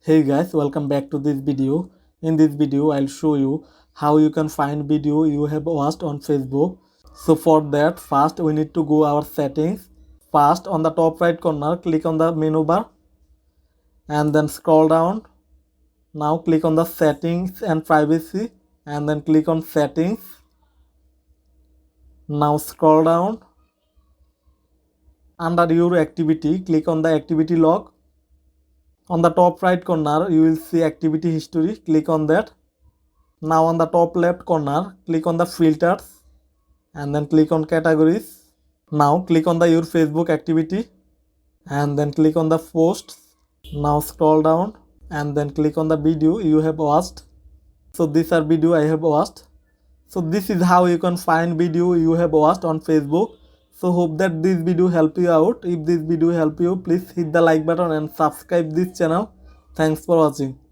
Hey guys, welcome back to this video. In this video, I'll show you how you can find video you have watched on Facebook. So for that, first we need to go our settings. First on the top right corner, click on the menu bar and then scroll down. Now click on the settings and privacy and then click on settings. Now scroll down. Under your activity, click on the activity log. On the top right corner, you will see activity history. Click on that. Now on the top left corner, click on the filters and then click on categories. Now click on the your Facebook activity and then click on the posts. Now scroll down and then click on the video you have watched. So these are video I have watched. So this is how you can find video you have watched on Facebook. So hope that this video help you out. If this video help you, please hit the like button and subscribe this channel. Thanks for watching.